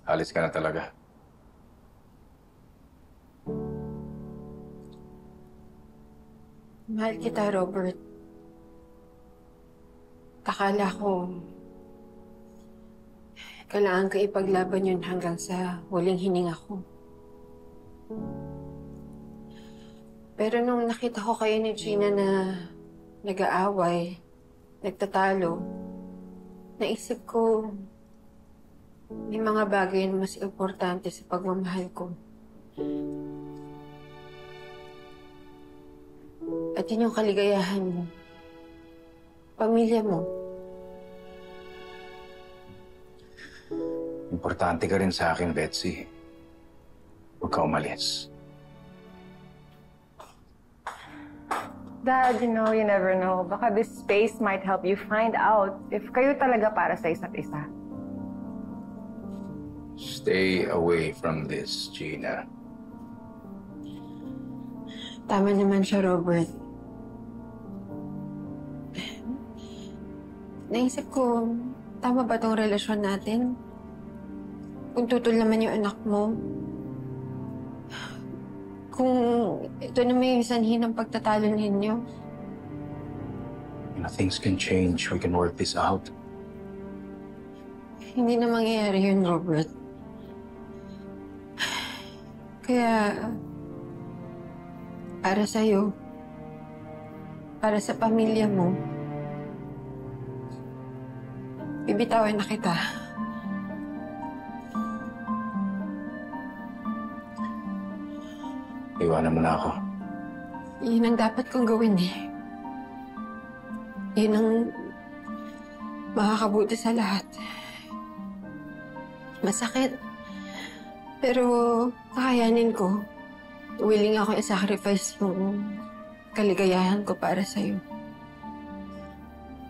Alis ka na talaga. Mahal kita, Robert. Akala ko, kailangan ko ipaglaban yun hanggang sa huling hininga ko. Pero nung nakita ko kayo ni Gina na nag-aaway, nagtatalo, naisip ko, may mga bagay na mas importante sa pagmamahal ko. At yun yung kaligayahan mo. Pamilya mo. Importante ka rin sa akin, Betsy. Huwag ka umalis. Dad, you never know. Baka this space might help you find out if kayo talaga para sa isa't isa. Stay away from this, Gina. Tama naman siya, Robert. Naisip ko, tama ba tong relasyon natin? Kung tutol naman yung anak mo. Kung ito na may sanhi ng pagtatalo ninyo. You know, things can change. We can work this out. Hindi na mangyayari yun, Robert. Kaya, para sa'yo, para sa pamilya mo, bibitawin na kita. Iwanan mo na ako. Yun ang dapat kong gawin eh. Yun ang makakabuti sa lahat. Masakit. Pero kakayanin ko. Willing ako i-sacrifice yung kaligayahan ko para sa'yo.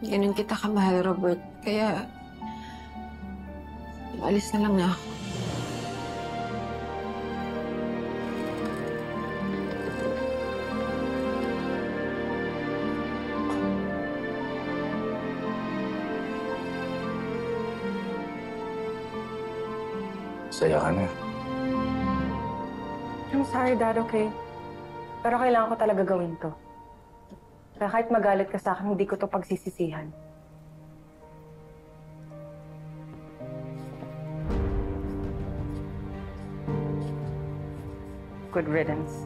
Ganun kita kamahal, Robert. Kaya, alis na lang na ako. Saya ka na. I'm sorry, Dad, okay? Pero kailangan ko talaga gawin to. Kaya kahit magalit ka sa akin, hindi ko to pagsisisihan. Good riddance.